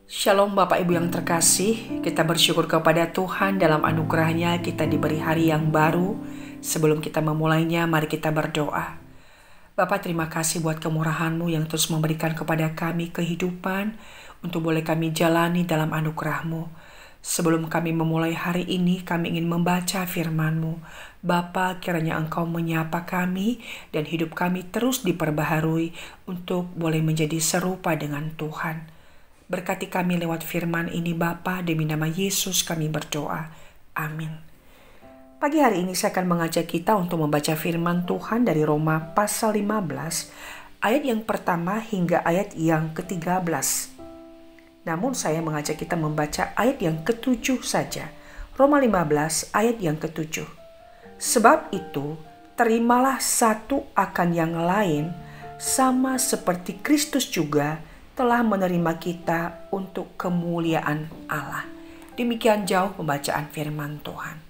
Shalom Bapak Ibu yang terkasih, kita bersyukur kepada Tuhan dalam anugerahnya kita diberi hari yang baru. Sebelum kita memulainya, mari kita berdoa. Bapak, terima kasih buat kemurahan-Mu yang terus memberikan kepada kami kehidupan untuk boleh kami jalani dalam anugerah-Mu. Sebelum kami memulai hari ini, kami ingin membaca firman-Mu. Bapa, kiranya Engkau menyapa kami dan hidup kami terus diperbaharui untuk boleh menjadi serupa dengan Tuhan. Berkati kami lewat firman ini Bapa, demi nama Yesus kami berdoa. Amin. Pagi hari ini saya akan mengajak kita untuk membaca firman Tuhan dari Roma pasal 15, ayat yang pertama hingga ayat yang ke-13. Namun saya mengajak kita membaca ayat yang ke-7 saja. Roma 15 ayat yang ke-7. Sebab itu, terimalah satu akan yang lain, sama seperti Kristus juga telah menerima kita untuk kemuliaan Allah. Demikian jauh pembacaan firman Tuhan.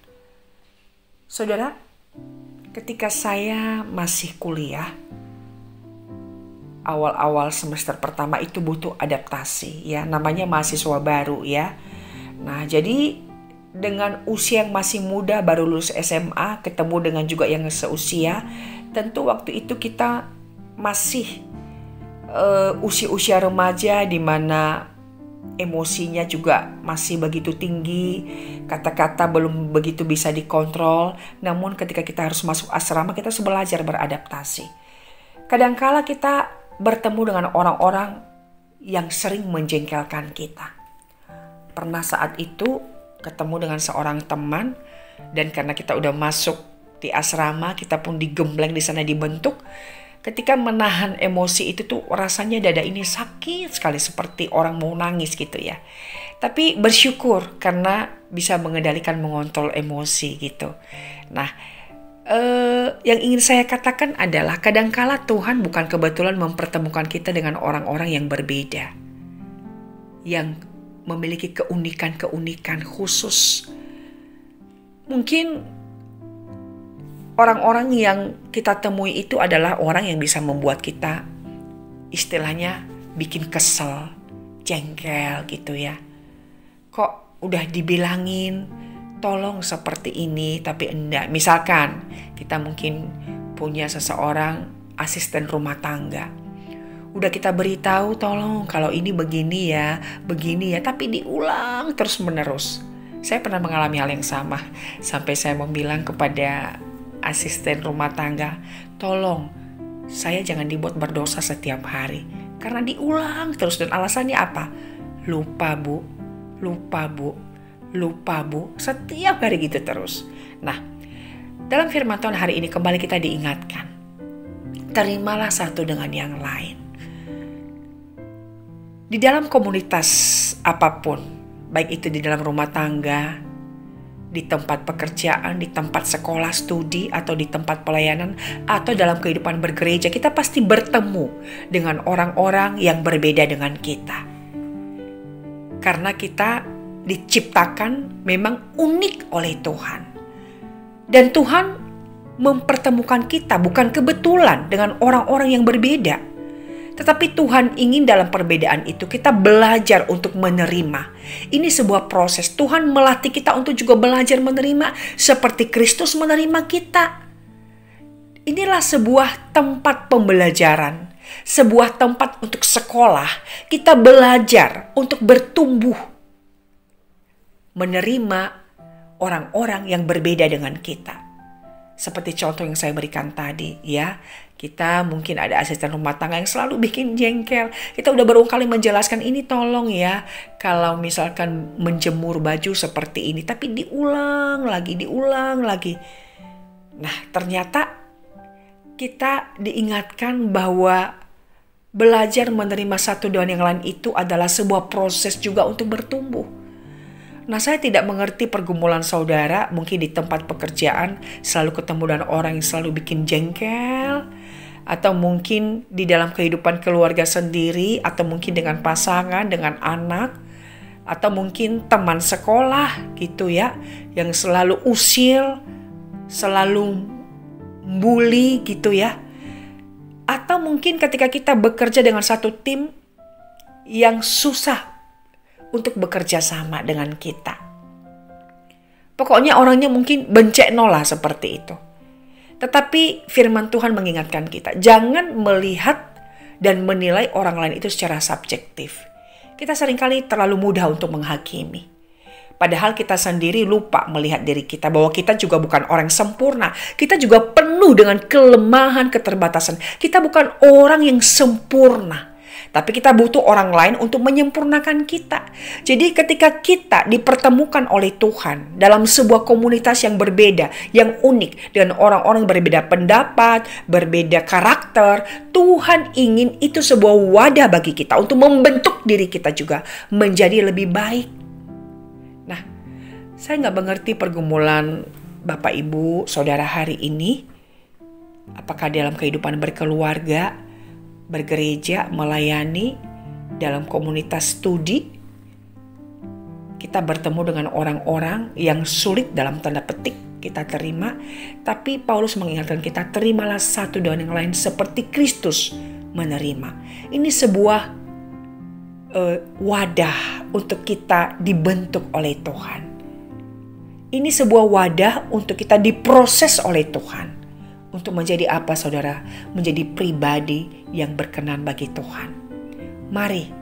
Saudara, ketika saya masih kuliah, awal-awal semester pertama itu butuh adaptasi, ya, namanya mahasiswa baru, ya. Nah, jadi dengan usia yang masih muda, baru lulus SMA, ketemu dengan juga yang seusia, tentu waktu itu kita masih usia-usia remaja di mana emosinya juga masih begitu tinggi, kata-kata belum begitu bisa dikontrol. Namun ketika kita harus masuk asrama, kita harus belajar beradaptasi. Kadangkala kita bertemu dengan orang-orang yang sering menjengkelkan kita. Pernah saat itu ketemu dengan seorang teman, dan karena kita udah masuk di asrama, kita pun digembleng di sana, dibentuk. Ketika menahan emosi itu tuh rasanya dada ini sakit sekali, seperti orang mau nangis gitu ya. Tapi bersyukur karena bisa mengendalikan, mengontrol emosi gitu. Nah, yang ingin saya katakan adalah kadangkala Tuhan bukan kebetulan mempertemukan kita dengan orang-orang yang berbeda, yang memiliki keunikan-keunikan khusus. Mungkin orang-orang yang kita temui itu adalah orang yang bisa membuat kita istilahnya bikin kesel, jengkel gitu ya. Kok udah dibilangin tolong seperti ini tapi enggak. Misalkan kita mungkin punya seseorang asisten rumah tangga. Udah kita beritahu tolong kalau ini begini ya, tapi diulang terus menerus. Saya pernah mengalami hal yang sama, sampai saya membilang kepada asisten rumah tangga, tolong saya jangan dibuat berdosa setiap hari, karena diulang terus. Dan alasannya apa? Lupa bu, setiap hari gitu terus. Nah, dalam firman Tuhan hari ini kembali kita diingatkan, terimalah satu dengan yang lain. Di dalam komunitas apapun, baik itu di dalam rumah tangga, di tempat pekerjaan, di tempat sekolah, studi, atau di tempat pelayanan, atau dalam kehidupan bergereja, kita pasti bertemu dengan orang-orang yang berbeda dengan kita. Karena kita diciptakan memang unik oleh Tuhan. Dan Tuhan mempertemukan kita bukan kebetulan dengan orang-orang yang berbeda. Tetapi Tuhan ingin dalam perbedaan itu kita belajar untuk menerima. Ini sebuah proses. Tuhan melatih kita untuk juga belajar menerima seperti Kristus menerima kita. Inilah sebuah tempat pembelajaran. Sebuah tempat untuk sekolah. Kita belajar untuk bertumbuh. Menerima orang-orang yang berbeda dengan kita. Seperti contoh yang saya berikan tadi, ya. Kita mungkin ada asisten rumah tangga yang selalu bikin jengkel. Kita udah berulang kali menjelaskan, ini tolong ya, kalau misalkan menjemur baju seperti ini, tapi diulang lagi. Nah, ternyata kita diingatkan bahwa belajar menerima satu dengan yang lain itu adalah sebuah proses juga untuk bertumbuh. Nah, saya tidak mengerti pergumulan saudara, mungkin di tempat pekerjaan selalu ketemu dengan orang yang selalu bikin jengkel, atau mungkin di dalam kehidupan keluarga sendiri, atau mungkin dengan pasangan, dengan anak, atau mungkin teman sekolah gitu ya, yang selalu usil, selalu bully gitu ya. Atau mungkin ketika kita bekerja dengan satu tim yang susah untuk bekerja sama dengan kita. Pokoknya orangnya mungkin bencekno lah seperti itu. Tetapi firman Tuhan mengingatkan kita, jangan melihat dan menilai orang lain itu secara subjektif. Kita seringkali terlalu mudah untuk menghakimi. Padahal kita sendiri lupa melihat diri kita bahwa kita juga bukan orang sempurna. Kita juga penuh dengan kelemahan, keterbatasan. Kita bukan orang yang sempurna. Tapi kita butuh orang lain untuk menyempurnakan kita. Jadi ketika kita dipertemukan oleh Tuhan dalam sebuah komunitas yang berbeda, yang unik, dengan orang-orang berbeda pendapat, berbeda karakter, Tuhan ingin itu sebuah wadah bagi kita untuk membentuk diri kita juga menjadi lebih baik. Nah, saya nggak mengerti pergumulan Bapak, Ibu, Saudara hari ini. Apakah dalam kehidupan berkeluarga, bergereja, melayani, dalam komunitas studi, kita bertemu dengan orang-orang yang sulit dalam tanda petik kita terima. Tapi Paulus mengingatkan kita, terimalah satu dengan yang lain seperti Kristus menerima. Ini sebuah wadah untuk kita dibentuk oleh Tuhan. Ini sebuah wadah untuk kita diproses oleh Tuhan. Untuk menjadi apa, saudara? Menjadi pribadi yang berkenan bagi Tuhan. Mari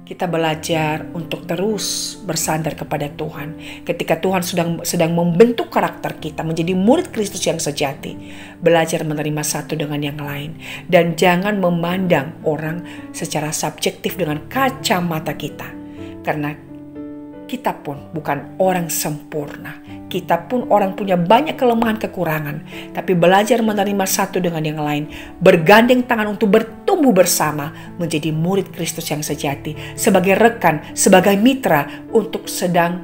kita belajar untuk terus bersandar kepada Tuhan. Ketika Tuhan sedang membentuk karakter kita menjadi murid Kristus yang sejati, belajar menerima satu dengan yang lain. Dan jangan memandang orang secara subjektif dengan kacamata kita. Karena kita pun bukan orang sempurna. Kita pun orang punya banyak kelemahan kekurangan. Tapi belajar menerima satu dengan yang lain. Bergandeng tangan untuk bertumbuh bersama. Menjadi murid Kristus yang sejati. Sebagai rekan, sebagai mitra. Untuk sedang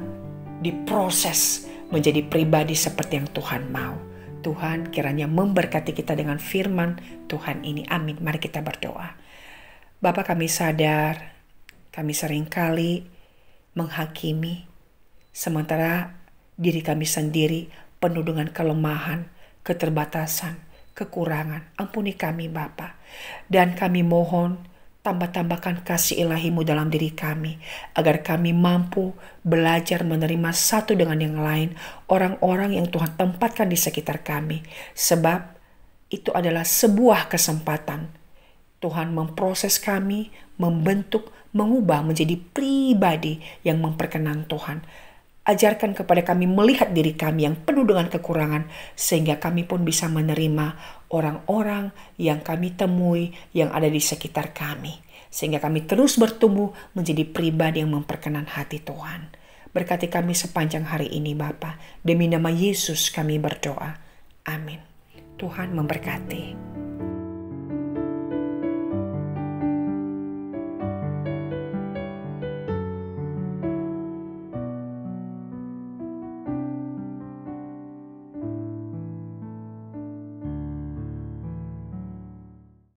diproses. Menjadi pribadi seperti yang Tuhan mau. Tuhan kiranya memberkati kita dengan firman Tuhan ini. Amin. Mari kita berdoa. Bapa, kami sadar. Kami seringkali menghakimi. Sementara diri kami sendiri penuh dengan kelemahan, keterbatasan, kekurangan. Ampuni kami Bapa. Dan kami mohon tambah-tambahkan kasih ilahi-Mu dalam diri kami. Agar kami mampu belajar menerima satu dengan yang lain. Orang-orang yang Tuhan tempatkan di sekitar kami. Sebab itu adalah sebuah kesempatan. Tuhan memproses kami, membentuk, mengubah menjadi pribadi yang memperkenan Tuhan. Ajarkan kepada kami melihat diri kami yang penuh dengan kekurangan. Sehingga kami pun bisa menerima orang-orang yang kami temui yang ada di sekitar kami. Sehingga kami terus bertumbuh menjadi pribadi yang memperkenan hati Tuhan. Berkati kami sepanjang hari ini Bapa. Demi nama Yesus kami berdoa. Amin. Tuhan memberkati.